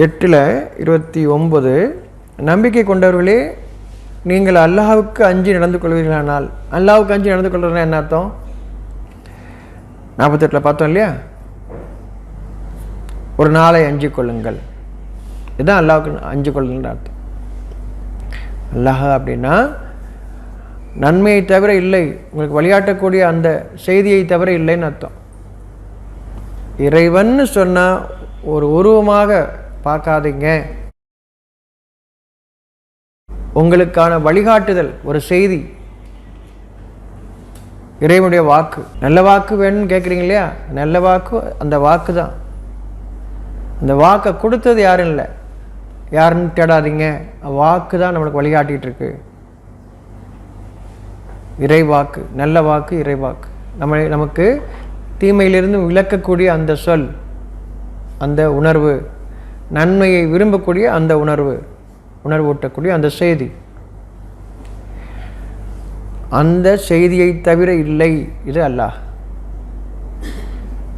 8:29 நம்பிக்கை கொண்டவர்களே, நீங்கள் அல்லாஹ்வுக்கு அஞ்சி நடந்து கொள்வீர்களானால், அல்லாஹ்வுக்கு அஞ்சி நடந்து கொள்றதுனா என்ன அர்த்தம்? 48 பார்த்தோம் இல்லையா? ஒரு நாளை அஞ்சு கொள்ளுங்கள், இதுதான் அல்லாஹ்வுக்கு அஞ்சு கொள்ளுங்கிற அர்த்தம். அல்லாஹ் அப்படின்னா நன்மையை தவிர இல்லை, உங்களுக்கு வழிகாட்டக்கூடிய அந்த செய்தியை தவிர இல்லைன்னு அர்த்தம். இறைவன் சொன்னால் ஒரு உருவமாக பார்க்காதீங்க, உங்களுக்கான வழிகாட்டுதல் ஒரு செய்தி, இறைவனுடைய வாக்கு. நல்ல வாக்கு வேணும்னு கேட்குறீங்க இல்லையா? நல்ல வாக்கு அந்த வாக்கு தான். அந்த வாக்கை கொடுத்தது யாரும் இல்லை, யாருன்னு தேடாதீங்க, வாக்கு தான் நம்மளுக்கு வழிகாட்டிகிட்டு இருக்கு. இறைவாக்கு, நல்ல வாக்கு, இறைவாக்கு. நமக்கு தீமையிலிருந்து விளக்கக்கூடிய அந்த சொல், அந்த உணர்வு, நன்மையை விரும்பக்கூடிய அந்த உணர்வூட்டக்கூடிய அந்த செய்தி, அந்த செய்தியை தவிர இல்லை. இது அல்லாஹ்.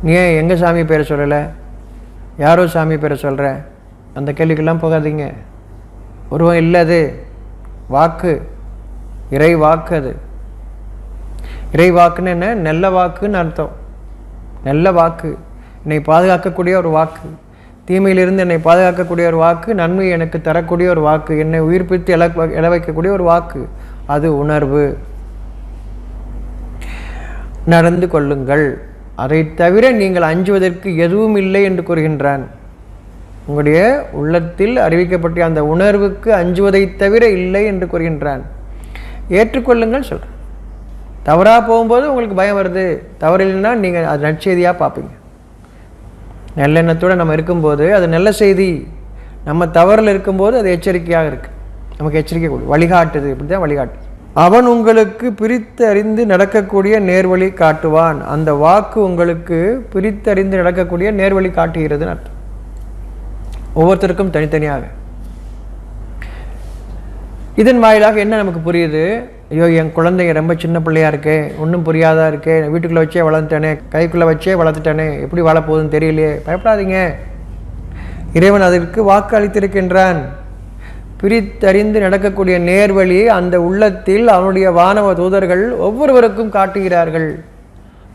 நீ ஏன் எங்கள் சாமி பேரை சொல்லலை, யாரோ சாமி பேரை சொல்கிற, அந்த கேள்விக்கெல்லாம் போகாதீங்க. உருவம் இல்லை, அது வாக்கு, இறை வாக்கு. அது இறை வாக்குன்னு என்ன? நல்ல வாக்குன்னு அர்த்தம். நல்ல வாக்கு, என்னை பாதுகாக்கக்கூடிய ஒரு வாக்கு, தீமையிலிருந்து என்னை பாதுகாக்கக்கூடிய ஒரு வாக்கு, நன்மை எனக்கு தரக்கூடிய ஒரு வாக்கு, என்னை உயிர்ப்பித்து எழ வைக்கக்கூடிய ஒரு வாக்கு, அது உணர்வு. நடந்து கொள்ளுங்கள், அதை தவிர நீங்கள் அஞ்சுவதற்கு எதுவும் இல்லை என்று கூறுகின்றான். உங்களுடைய உள்ளத்தில் அறிவிக்கப்பட்ட அந்த உணர்வுக்கு அஞ்சுவதை தவிர இல்லை என்று கூறுகின்றான். ஏற்றுக்கொள்ளுங்கள் சொல்கிறேன். தவறாக போகும்போது உங்களுக்கு பயம் வருது, தவறு இல்லைன்னா நீங்கள் அது நற்செய்தியாக பார்ப்பீங்க. நல்லெண்ணத்தோடு நம்ம இருக்கும்போது அது நல்ல செய்தி, நம்ம தவறில் இருக்கும்போது அது எச்சரிக்கையாக இருக்குது, நமக்கு எச்சரிக்கை வழிகாட்டுது. இப்படி தான் வழிகாட்டுது. அவன் உங்களுக்கு பிரித்து அறிந்து நடக்கக்கூடிய நேர்வழி காட்டுவான். அந்த வாக்கு உங்களுக்கு பிரித்தறிந்து நடக்கக்கூடிய நேர்வழி காட்டுகிறதுன்னு அர்த்தம். ஒவ்வொருத்தருக்கும் தனித்தனியாக. இதன் வாயிலாக என்ன நமக்கு புரியுது? ஐயோ, என் குழந்தைங்க ரொம்ப சின்ன பிள்ளையா இருக்கே, ஒன்றும் புரியாதா இருக்கே, வீட்டுக்குள்ளே வச்சே வளர்ந்துட்டானே, கைக்குள்ளே வச்சே வளர்த்துட்டானே, எப்படி வாழப்போகுதுன்னு தெரியலையே. பயப்படாதீங்க, இறைவன் அதற்கு வாக்கு அளித்திருக்கின்றான். பிரித்தறிந்து நடக்கக்கூடிய நேர்வழி அந்த உள்ளத்தில் அவனுடைய வானவ தூதர்கள் ஒவ்வொருவருக்கும் காட்டுகிறார்கள்.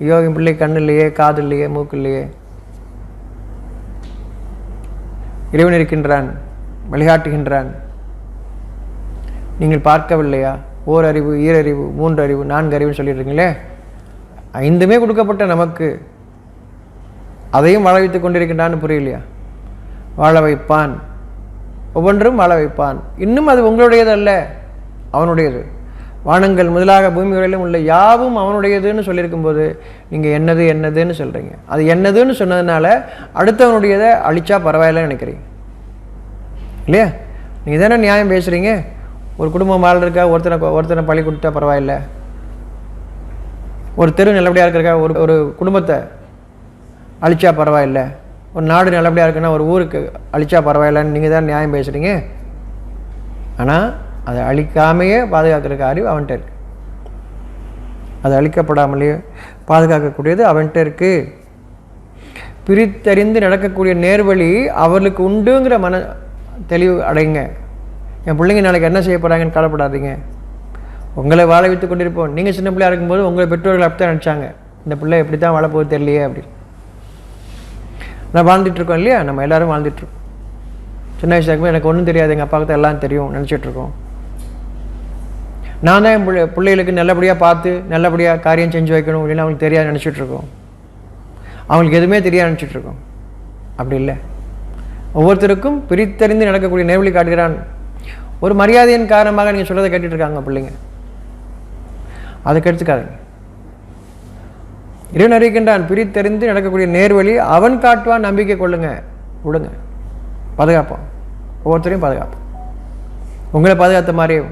ஐயோ, என் பிள்ளை கண்ணு இல்லையே, காது இல்லையே, மூக்கு இல்லையே, இறைவன் இருக்கின்றான், வழிகாட்டுகின்றான். நீங்கள் பார்க்கவில்லையா? ஓரறிவு, ஈரறிவு, 3 அறிவு, 4 அறிவுன்னு சொல்லிடுறீங்களே, 5மே கொடுக்கப்பட்ட நமக்கு அதையும் வாழ வைத்து கொண்டிருக்கின்றான்னு புரியலையா? வாழ வைப்பான், ஒவ்வொன்றும் வாழ வைப்பான். இன்னும் அது உங்களுடையது அல்ல, அவனுடையது. வானங்கள் முதலாக பூமி வரையிலும் உள்ள யாவும் அவனுடையதுன்னு சொல்லியிருக்கும்போது நீங்கள் என்னதுன்னு சொல்கிறீங்க. அது என்னதுன்னு சொன்னதுனால அடுத்தவனுடையதை அழிச்சா பரவாயில்லன்னு நினைக்கிறீங்க இல்லையா? நீங்கள் தானே நியாயம் பேசுகிறீங்க. ஒரு குடும்பம் வாழ்றதுக்கா ஒருத்தனை பழி கொடுத்தா பரவாயில்ல, ஒரு தெரு நல்லபடியாக இருக்கிறக்கா ஒரு குடும்பத்தை அழிச்சா பரவாயில்ல, ஒரு நாடு நல்லபடியாக இருக்குன்னா ஒரு ஊருக்கு அழிச்சா பரவாயில்லன்னு நீங்கள் தான் நியாயம் பேசுகிறீங்க. ஆனால் அதை அழிக்காமையே பாதுகாக்கிறதுக்கு அறிவு அவன்கிட்ட இருக்கு. அது அழிக்கப்படாமலேயே பாதுகாக்கக்கூடியது அவன்கிட்ட இருக்கு. பிரித்தறிந்து நடக்கக்கூடிய நேர்வழி அவர்களுக்கு உண்டுங்கிற மன தெளிவு அடைங்க. என் பிள்ளைங்க நாளைக்கு என்ன செய்ய போகிறாங்கன்னு கவலைப்படாதீங்க, உங்களை வாழ வைத்து கொண்டிருப்போம். நீங்கள் சின்ன பிள்ளையாக இருக்கும்போது உங்களை பெற்றோர்கள் அப்படி தான் நினச்சாங்க, இந்த பிள்ளை எப்படி தான் வாழப்போகுது தெரியலையே அப்படின்னு. நான் வாழ்ந்துட்டுருக்கோம் இல்லையா? நம்ம எல்லோரும் வாழ்ந்துட்டுருக்கோம். சின்ன வயசாக இருக்கும்போது எனக்கு ஒன்றும் தெரியாது, எங்கள் அப்பாவுக்கு தான் எல்லாம் தெரியும் நினச்சிட்ருக்கோம். நான் தான் என் பிள்ளைகளுக்கு நல்லபடியாக பார்த்து நல்லபடியாக காரியம் செஞ்சு வைக்கணும் அப்படின்னு அவங்களுக்கு தெரியாது நினச்சிட்ருக்கோம். அவங்களுக்கு எதுவுமே தெரியாது நினச்சிட்ருக்கோம். அப்படி இல்லை, ஒவ்வொருத்தருக்கும் பிரித்தறிந்து நடக்கக்கூடிய நேர்வழி காட்டுகிறான். ஒரு மரியாதையின் காரணமாக நீங்கள் சொல்கிறத கேட்டுட்ருக்காங்க பிள்ளைங்க, அதை கெடுத்துக்காதீங்க. இறைவன் அறிவிக்கின்றான், பிரித்தறிந்து நடக்கக்கூடிய நேர்வழி அவன் காட்டுவான், நம்பிக்கை கொள்ளுங்க, விடுங்க, பாதுகாப்பான். ஒவ்வொருத்தரையும் பாதுகாப்பான். உங்களை பாதுகாத்த மாதிரியே.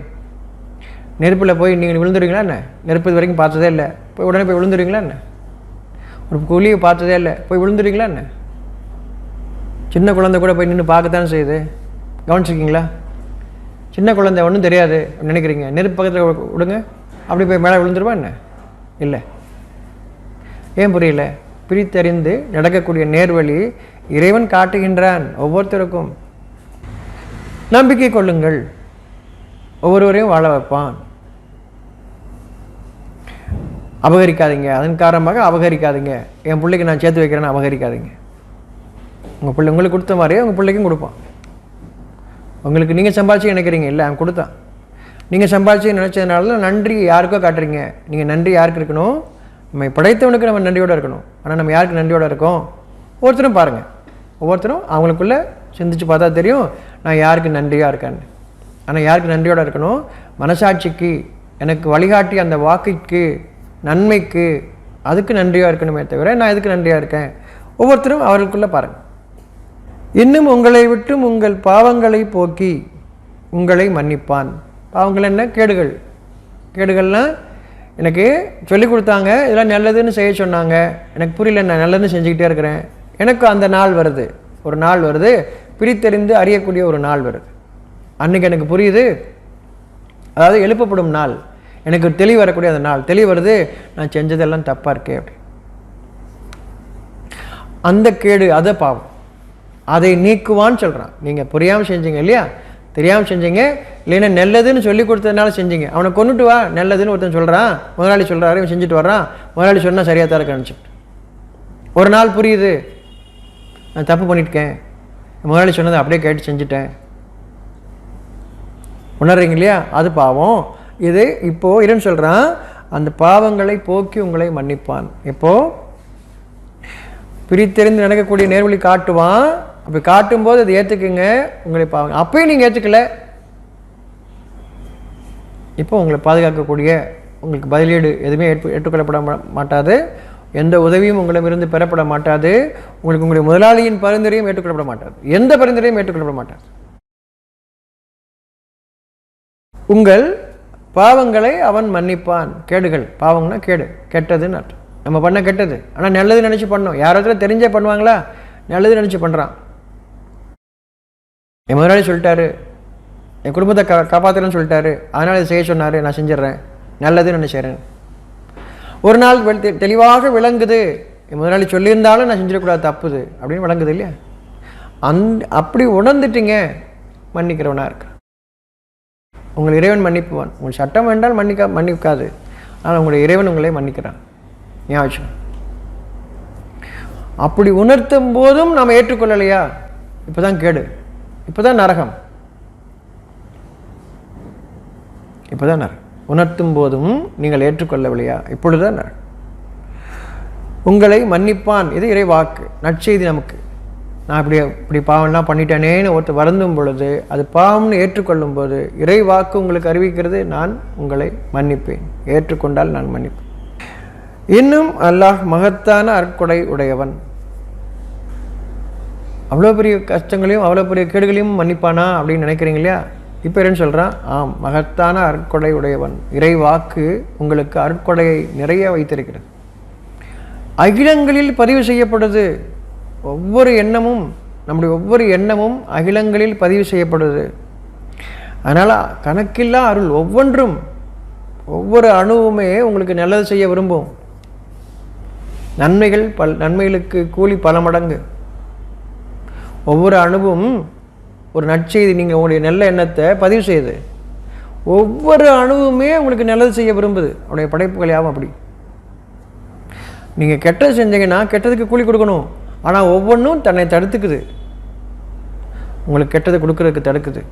நெருப்பில் போய் நீங்கள் விழுந்துடுவீங்களா என்ன? நெருப்பு இது வரைக்கும் பார்த்ததே இல்லை, போய் உடனே போய் விழுந்துடுவீங்களா என்ன? ஒரு குழியை பார்த்ததே இல்லை, போய் விழுந்துடுவீங்களா என்ன? சின்ன குழந்தை கூட போய் நின்று பார்க்கத்தானே செய்யுது, கவனிச்சிருக்கீங்களா? சின்ன குழந்தை ஒன்றும் தெரியாது நினைக்கிறீங்க, நெருப்பு பக்கத்தில் விடுங்க, அப்படி போய் மேலே விழுந்துருவா என்ன? இல்லை. ஏன் புரியல? பிரித்தறிந்து நடக்கக்கூடிய நேர்வழி இறைவன் காட்டுகின்றான் ஒவ்வொருத்தருக்கும். நம்பிக்கை கொள்ளுங்கள், ஒவ்வொருவரையும் வாழ வைப்பான். அபகரிக்காதீங்க, அதன் காரணமாக அபகரிக்காதீங்க. என் பிள்ளைக்கு நான் சேர்த்து வைக்கிறேன்னு அபகரிக்காதீங்க. உங்கள் பிள்ளை உங்களுக்கு கொடுத்த மாதிரியே உங்கள் பிள்ளைக்கும் கொடுப்பான். உங்களுக்கு நீங்கள் சம்பாதிச்சு நினைக்கிறீங்க, இல்லை அவன் கொடுத்தான். நீங்கள் சம்பாதிச்சு நினச்சதுனால நன்றி யாருக்கோ காட்டுறீங்க. நீங்கள் நன்றி யாருக்கு இருக்கணும்? நம்ம படைத்தவனுக்கு நம்ம நன்றியோடு இருக்கணும். ஆனால் நம்ம யாருக்கு நன்றியோடு இருக்கோம்? ஒவ்வொருத்தரும் பாருங்கள், ஒவ்வொருத்தரும் அவங்களுக்குள்ளே சிந்திச்சு பார்த்தா தெரியும் நான் யாருக்கு நன்றியாக இருக்கேன்னு. ஆனால் யாருக்கு நன்றியோடு இருக்கணும்? மனசாட்சிக்கு, எனக்கு வழிகாட்டி அந்த வாக்குக்கு, நன்மைக்கு, அதுக்கு நன்றியாக இருக்கணுமே தவிர நான் எதுக்கு நன்றியாக இருக்கேன்? ஒவ்வொருத்தரும் அவர்களுக்குள்ளே பாருங்கள். இன்னும் உங்களை விட்டும் உங்கள் பாவங்களை போக்கி உங்களை மன்னிப்பான். பாவங்கள் என்ன? கேடுகள். கேடுகள்னால் எனக்கு சொல்லிக் கொடுத்தாங்க, இதெல்லாம் நல்லதுன்னு செய்ய சொன்னாங்க, எனக்கு புரியல, நான் நல்லதுன்னு செஞ்சுக்கிட்டே இருக்கிறேன். எனக்கு அந்த நாள் வருது, ஒரு நாள் வருது, பிரித்தெறிந்து அறியக்கூடிய ஒரு நாள் வருது. அன்றைக்கி எனக்கு புரியுது, அதாவது எழுப்பப்படும் நாள், எனக்கு தெளிவு வரக்கூடிய அந்த நாள். தெளிவு வருது, நான் செஞ்சதெல்லாம் தப்பாக இருக்கே அப்படி. அந்த கேடு, அதை பாவம், அதை நீக்குவான்னு சொல்கிறான். நீங்கள் புரியாமல் செஞ்சீங்க இல்லையா, தெரியாமல் செஞ்சீங்க, இல்லைன்னா நல்லதுன்னு சொல்லி கொடுத்ததுனால செஞ்சீங்க. அவனை கொண்டுட்டு வா, நல்லதுன்னு ஒருத்தன் சொல்கிறான், முதலாளி சொல்கிறாரு, இவன் செஞ்சுட்டு வர்றான், முதலாளி சொன்னால் சரியாக தான் இருக்க நினச்சிட்டு. ஒரு நாள் புரியுது, நான் தப்பு பண்ணியிருக்கேன், முதலாளி சொன்னதை அப்படியே கேட்டு செஞ்சுட்டேன், உணர்றீங்க இல்லையா? அது பாவம். இது இப்போது இறைவன் சொல்கிறான், அந்த பாவங்களை போக்கி உங்களை மன்னிப்பான். இப்போது பிரித்தெறிந்து நடக்கக்கூடிய நேர்வழி காட்டுவான். அப்படி காட்டும்போது அதை ஏற்றுக்குங்க, உங்களை பாவங்க. அப்பயும் நீங்கள் ஏற்றுக்கல, இப்போ உங்களை பாதுகாக்கக்கூடிய, உங்களுக்கு பதிலீடு எதுவுமே ஏற்றுக்கொள்ளப்பட மாட்டாது, எந்த உதவியும் உங்களிடமிருந்து பெறப்பட மாட்டாது, உங்களுக்கு உங்களுடைய முதலாளியின் பரிந்துரையும் ஏற்றுக்கொள்ளப்பட மாட்டாது, எந்த பரிந்துரையும் ஏற்றுக்கொள்ளப்பட மாட்டாது. உங்கள் பாவங்களை அவன் மன்னிப்பான். கேடுகள், பாவம்னா கேடு, கெட்டதுன்னு அர்த்தம். நம்ம பண்ண கெட்டது, ஆனால் நல்லது நினச்சி பண்ணோம். யாராவது தெரிஞ்சே பண்ணுவாங்களா? நல்லது நினச்சி பண்ணுறான். என் முதலாளி சொல்லிட்டாரு, என் குடும்பத்தை காப்பாற்றுறேன்னு சொல்லிட்டாரு, அதனால் இதை செய்ய சொன்னார், நான் செஞ்சிடறேன், நல்லதுன்னு நினச்சிறேன். ஒரு நாள் தெளிவாக விளங்குது, என் முதலாளி சொல்லியிருந்தாலும் நான் செஞ்சிடக்கூடாது, தப்புது அப்படின்னு விளங்குது இல்லையா? அப்படி உணர்ந்துட்டீங்க, மன்னிக்கிறவனாக இருக்க. உங்கள் இறைவன் மன்னிப்புவான். உங்கள் சட்டம் வேண்டால் மன்னிக்காது, ஆனால் உங்களுடைய இறைவன் உங்களை மன்னிக்கிறான். ஞாபகம். அப்படி உணர்த்தும் போதும் நாம் ஏற்றுக்கொள்ளலையா? இப்போதான் கேடு, இப்போதான் நரகம், இப்போதான் நரகம். உணர்த்தும் போதும் நீங்கள் ஏற்றுக்கொள்ளவில்லையா? இப்பொழுதுதான் நரகம். உங்களை மன்னிப்பான். இது இறை வாக்கு, நற்செய்தி நமக்கு. நான் இப்படி பாவம்லாம் பண்ணிட்டேனேன்னு ஒருத்தர் வருந்தும் பொழுது, அது பாவம்னு ஏற்றுக்கொள்ளும் போது இறை வாக்கு உங்களுக்கு அறிவிக்கிறது, நான் உங்களை மன்னிப்பேன், ஏற்றுக்கொண்டால் நான் மன்னிப்பேன். இன்னும் அல்லாஹ் மகத்தான அற்கொடை உடையவன். அவ்வளோ பெரிய கஷ்டங்களையும் அவ்வளோ பெரிய கேடுகளையும் மன்னிப்பானா அப்படின்னு நினைக்கிறீங்க இல்லையா? இப்போ என்ன சொல்கிறான்? ஆம், மகத்தான அற்கொடை உடையவன். இறை வாக்கு உங்களுக்கு அற்கொடையை நிறைய வைத்திருக்கிறது. அகிலங்களில் பதிவு செய்யப்படுது. ஒவ்வொரு எண்ணமும், நம்முடைய ஒவ்வொரு எண்ணமும் அகிலங்களில் பதிவு செய்யப்படுது. அதனால் கணக்கில்லா அருள், ஒவ்வொன்றும், ஒவ்வொரு அணுவுமே உங்களுக்கு நல்லது செய்ய விரும்பும். நன்மைகளுக்கு கூலி பல மடங்கு. ஒவ்வொரு அணுவும் ஒரு நற்செய்தி, நீங்கள் உங்களுடைய நல்ல எண்ணத்தை பதிவு செய்யுது. ஒவ்வொரு அணுவுமே உங்களுக்கு நல்லது செய்ய விரும்புது. அவனுடைய படைப்புகள் யாவும் அப்படி. நீங்கள் கெட்டது செஞ்சீங்கன்னா கெட்டதுக்கு கூலி கொடுக்கணும், ஆனால் ஒவ்வொன்றும் தன்னை தடுத்துக்குது, உங்களுக்கு கெட்டதை கொடுக்கறதுக்கு தடுக்குது.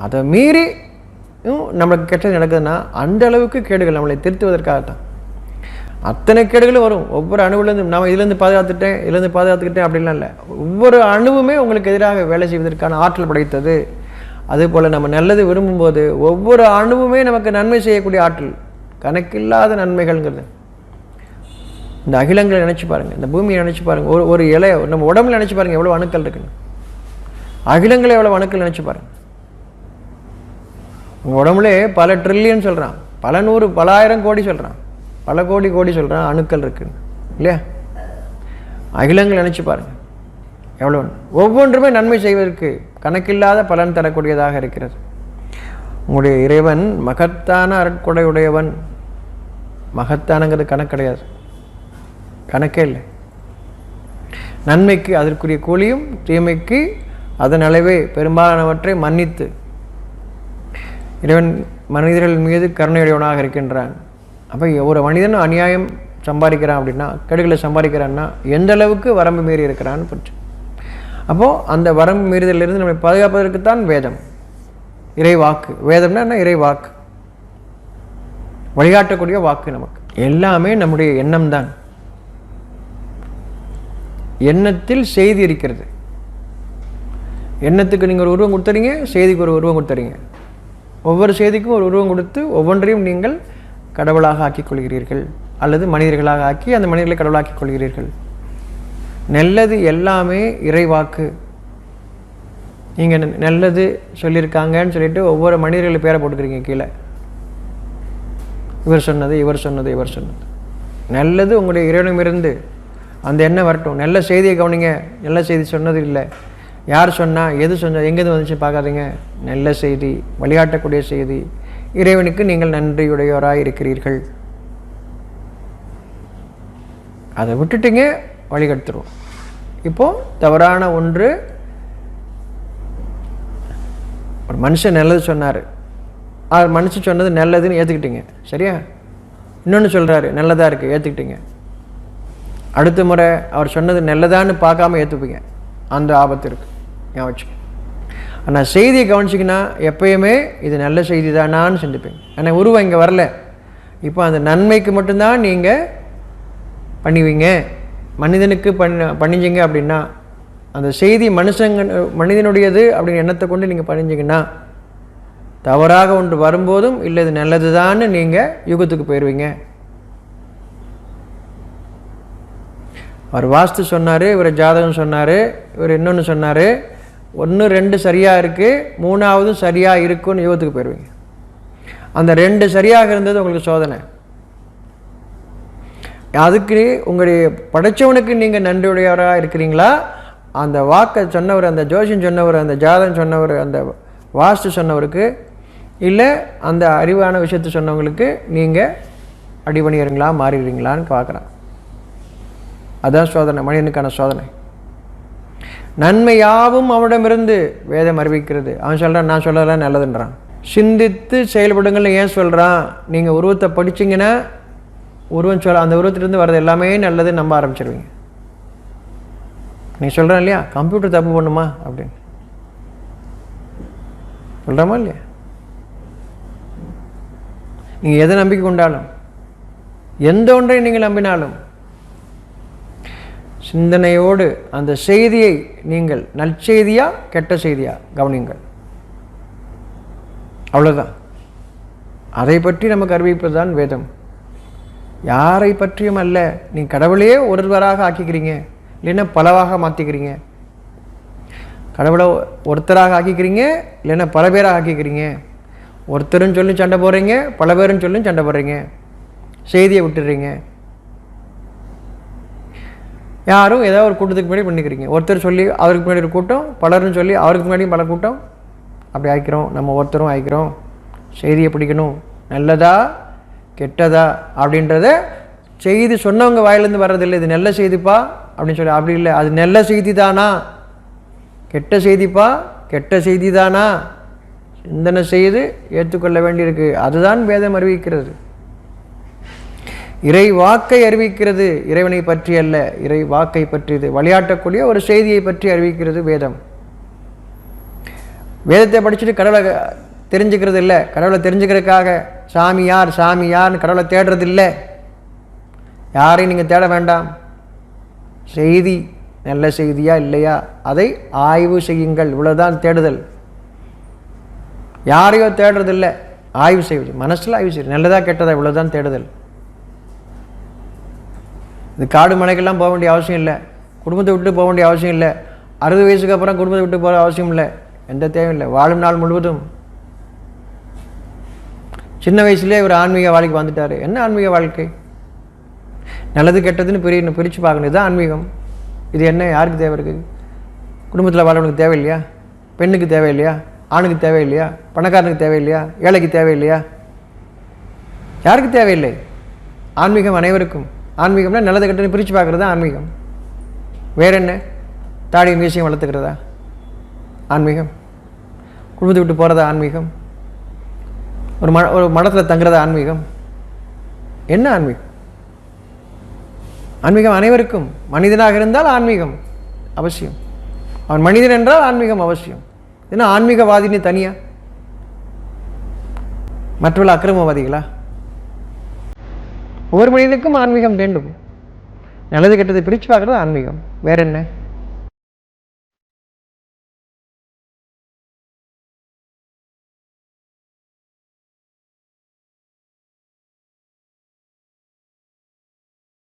அதை மீறி நம்மளுக்கு கெட்டது நடக்குதுன்னா அந்த அளவுக்கு கேடுகள் நம்மளை திருத்துவதற்காகத்தான். அத்தனை கேடுகளும் வரும். ஒவ்வொரு அணுவிலேருந்து நம்ம இதுலேருந்து பாதுகாத்துக்கிட்டேன் அப்படின்லாம் இல்லை. ஒவ்வொரு அணுவுமே உங்களுக்கு எதிராக வேலை செய்வதற்கான ஆற்றல் படைத்தது. அதுபோல் நம்ம நல்லது விரும்பும்போது ஒவ்வொரு அணுவுமே நமக்கு நன்மை செய்யக்கூடிய ஆற்றல், கணக்கில்லாத நன்மைகள்ங்கிறது. இந்த அகிலங்களை நினச்சி பாருங்கள், இந்த பூமியை நினச்சி பாருங்கள், ஒரு இலை நம்ம உடம்புல நினச்சி பாருங்கள் எவ்வளோ அணுக்கள் இருக்குன்னு. அகிலங்களை எவ்வளோ அணுக்கள் நினச்சி பாருங்கள். உங்கள் உடம்புலே பல ட்ரில்லியன் சொல்கிறான், பல நூறு பல ஆயிரம் கோடி சொல்கிறான், பல கோடி சொல்கிறான் அணுக்கள் இருக்குன்னு இல்லையா? அகிலங்கள் நினச்சி பாருங்கள் எவ்வளோ. ஒவ்வொன்றுமே நன்மை செய்வதற்கு கணக்கில்லாத பலன் தரக்கூடியதாக இருக்கிறது. உங்களுடைய இறைவன் மகத்தான அருட்கொடை உடையவன். மகத்தானங்கிறது கணக்கு கிடையாது, கணக்கே இல்லை. நன்மைக்கு அதற்குரிய கூலியும், தீமைக்கு அதன் அளவே பெரும்பாலானவற்றை மன்னித்து இறைவன் மனிதர்கள் மீது கருணையுடையவனாக இருக்கின்றான். அப்போ ஒரு மனிதன் அநியாயம் சம்பாதிக்கிறான் அப்படின்னா, கெடுகளை சம்பாதிக்கிறான்னா எந்த அளவுக்கு வரம்பு மீறி இருக்கிறான்னு புரிச்சு. அப்போது அந்த வரம்பு மீறுதலிருந்து நம்மை பாதுகாப்பதற்குத்தான் வேதம், இறை வாக்கு. வேதம்னா என்ன? இறை வாக்கு, வழிகாட்டக்கூடிய வாக்கு. நமக்கு எல்லாமே நம்முடைய எண்ணம் தான். எண்ணத்தில் செய்தி இருக்கிறது. எண்ணத்துக்கு நீங்கள் ஒரு உருவம் கொடுத்துறீங்க, செய்திக்கு ஒரு உருவம் கொடுத்துறீங்க. ஒவ்வொரு செய்திக்கும் ஒரு உருவம் கொடுத்து ஒவ்வொன்றையும் நீங்கள் கடவுளாக ஆக்கிக் கொள்கிறீர்கள், அல்லது மனிதர்களாக ஆக்கி அந்த மனிதர்களை கடவுளாக்கிக் கொள்கிறீர்கள். நல்லது எல்லாமே இறைவாக்கு. நீங்கள் நல்லது சொல்லியிருக்காங்கன்னு சொல்லிட்டு ஒவ்வொரு மனிதர்களை பேரை போட்டுக்கிறீங்க கீழே. இவர் சொன்னது, இவர் சொன்னது, இவர் சொன்னது. நல்லது உங்களுடைய இறைவனிடமிருந்து அந்த எண்ணம் வரட்டும். நல்ல செய்தியை கவனிங்க. நல்ல செய்தி சொன்னது இல்லை, யார் சொன்னால், எது சொன்னால், எங்கேருந்து வந்துச்சு பார்க்காதீங்க. நல்ல செய்தி, வழிகாட்டக்கூடிய செய்தி. இறைவனுக்கு நீங்கள் நன்றியுடையோராக இருக்கிறீர்கள். அதை விட்டுட்டீங்க, வழிகட்டுருவோம். இப்போது தவறான ஒன்று, ஒரு மனுஷன் நல்லது சொன்னார், மனுஷன் சொன்னது நல்லதுன்னு ஏற்றுக்கிட்டீங்க, சரியா? இன்னொன்று சொல்கிறாரு நல்லதாக இருக்குது, ஏற்றுக்கிட்டீங்க. அடுத்த முறை அவர் சொன்னது நல்லதான்னு பார்க்காம ஏற்றுப்பீங்க. அந்த ஆபத்து இருக்குது, ஞாபகம். ஆனால் செய்தியை கவனிச்சிங்கன்னா எப்பயுமே இது நல்ல செய்தி தானான்னு சிந்திப்பீங்க. ஆனால் உருவம் இங்கே வரல. இப்போ அந்த நன்மைக்கு மட்டும்தான் நீங்கள் பண்ணுவீங்க. மனிதனுக்கு பண்ணிஞ்சிங்க அப்படின்னா, அந்த செய்தி மனிதனுடையது அப்படின்னு எண்ணத்தை கொண்டு நீங்கள் பண்ணிஞ்சிங்கன்னா, தவறாக ஒன்று வரும்போதும் இல்லை இது நல்லது தான்னு நீங்கள் யுகத்துக்கு போயிடுவீங்க. அவர் வாஸ்து சொன்னார், இவர் ஜாதகம் சொன்னார், இவர் இன்னொன்று சொன்னார். 1 2 சரியாக இருக்குது, 3ஆவதும் சரியாக இருக்குன்னு யுகத்துக்கு போயிடுவீங்க. அந்த 2 சரியாக இருந்தது உங்களுக்கு சோதனை. அதுக்கு உங்களுடைய படைச்சவனுக்கு நீங்கள் நன்றியுடையவராக இருக்கிறீங்களா? அந்த வாக்கை சொன்னவர், அந்த ஜோசியம் சொன்னவர், அந்த ஜாதகம் சொன்னவர், அந்த வாஸ்து சொன்னவருக்கு, இல்லை அந்த அறிவான விஷயத்தை சொன்னவங்களுக்கு நீங்கள் அடிபணிகிறீங்களா, மாறிடுறீங்களான்னு பார்க்குறான். அதுதான் சோதனை, மனிதனுக்கான சோதனை. நன்மையாவும் அவனிடமிருந்து வேதம் அறிவிக்கிறது. அவன் சொல்கிறான், நான் சொல்லலாம் நல்லதுன்றான். சிந்தித்து செயல்படுங்கள்னு ஏன் சொல்கிறான்? நீங்கள் உருவத்தை படிச்சிங்கன்னா உருவம் அந்த உருவத்திலிருந்து வர்றது எல்லாமே நல்லது நம்ப ஆரம்பிச்சிருவீங்க. நீ சொல்கிறேன் இல்லையா, கம்ப்யூட்டர் தப்பு பண்ணுமா அப்படின்னு சொல்கிறோமா இல்லையா? நீங்கள் எதை நம்பிக்கை கொண்டாலும், எந்த ஒன்றை நீங்கள் நம்பினாலும், சிந்தனையோடு அந்த செய்தியை நீங்கள் நற்செய்தியா கெட்ட செய்தியா கவனிங்கள். அவ்வளோதான். அதை பற்றி நமக்கு அறிவிப்பது தான் வேதம். யாரை பற்றியும் அல்ல. நீங்கள் கடவுளையே ஒருவராக ஆக்கிக்கிறீங்க, இல்லைன்னா பலவாக மாற்றிக்கிறீங்க. கடவுளை ஒருத்தராக ஆக்கிக்கிறீங்க, இல்லைன்னா பல பேராக ஆக்கிக்கிறீங்க. ஒருத்தருன்னு சொல்லி சண்டை போடுறீங்க, பல பேருன்னு சொல்லி சண்டை போடுறீங்க. செய்தியை விட்டுடுறீங்க. யாரும் ஏதாவது ஒரு கூட்டத்துக்கு முன்னாடி பண்ணிக்கிறீங்க. ஒருத்தர் சொல்லி அவருக்கு முன்னாடி ஒரு கூட்டம், பலர்னு சொல்லி அவருக்கு முன்னாடியும் பல கூட்டம். அப்படி ஆயிக்கிறோம். நம்ம ஒருத்தரும் ஆயிக்கிறோம். செய்தியை பிடிக்கணும், நல்லதா கெட்டதா அப்படின்றத செய்தி சொன்னவங்க வாயிலேருந்து வர்றதில்லை. இது நல்ல செய்திப்பா அப்படின்னு சொல்லி, அப்படி இல்லை, அது நல்ல செய்தி தானா, கெட்ட செய்திப்பா கெட்ட செய்தி தானா, சிந்தனை செய்து ஏற்றுக்கொள்ள வேண்டியிருக்கு. அதுதான் வேதம் அறிவிக்கிறது. இறை வாக்கை அறிவிக்கிறது, இறைவனை பற்றி அல்ல, இறை வாக்கை பற்றியது, வழியாட்டக்கூடிய ஒரு செய்தியை பற்றி அறிவிக்கிறது வேதம். வேதத்தை படிச்சுட்டு கடவுளை தெரிஞ்சுக்கிறது இல்லை. கடவுளை தெரிஞ்சுக்கிறதுக்காக சாமி யார் சாமி யார்னு கடவுளை தேடுறது இல்லை. யாரையும் நீங்கள் தேட வேண்டாம். செய்தி நல்ல செய்தியா இல்லையா அதை ஆய்வு செய்யுங்கள். இவ்வளோதான் தேடுதல். யாரையோ தேடுறதில்லை, ஆய்வு செய்வது. மனசில் ஆய்வு செய்யுது, நல்லதா கெட்டதா, இவ்வளோதான் தேடுதல். இது காடு மலைக்கெல்லாம் போக வேண்டிய அவசியம் இல்லை. குடும்பத்தை விட்டு போக வேண்டிய அவசியம் இல்லை. 60 வயசுக்கு அப்புறம் குடும்பத்தை விட்டு போகிற அவசியம் இல்லை. எந்த தேவையும் இல்லை. வாழும் நாள் முழுவதும் சின்ன வயசுலேயே ஒரு ஆன்மீக வாழ்க்கை வந்துட்டார். என்ன ஆன்மீக வாழ்க்கை? நல்லது கெட்டதுன்னு பிரித்து பார்க்கணும். இதுதான் ஆன்மீகம். இது என்ன, யாருக்கு தேவை இருக்குது? குடும்பத்தில் வாழவனுக்கு தேவை இல்லையா? பெண்ணுக்கு தேவை இல்லையா? ஆணுக்கு தேவை இல்லையா? பணக்காரனுக்கு தேவை இல்லையா? ஏழைக்கு தேவை இல்லையா? யாருக்கு தேவையில்லை? ஆன்மீகம் அனைவருக்கும். ஆன்மீகம்னா நல்லது கெட்டதுன்னு பிரித்து பார்க்குறது தான் ஆன்மீகம். வேற என்ன? தாடி மீசையும் வளர்த்துக்கிறதா ஆன்மீகம்? குடும்பத்தை விட்டு போகிறதா ஆன்மீகம்? ஒரு மடத்தில் தங்குறது ஆன்மீகம்? என்ன ஆன்மீகம்? ஆன்மீகம் அனைவருக்கும். மனிதனாக இருந்தால் ஆன்மீகம் அவசியம். அவன் மனிதன் என்றால் ஆன்மீகம் அவசியம். ஏன்னா ஆன்மீகவாதின்னு தனியா, மற்றவர்கள் அக்கிரமவாதிகளா? ஒவ்வொரு மனிதனுக்கும் ஆன்மீகம் வேண்டும். நல்லது கெட்டதை பிரித்து பார்க்குறது ஆன்மீகம். வேற என்ன?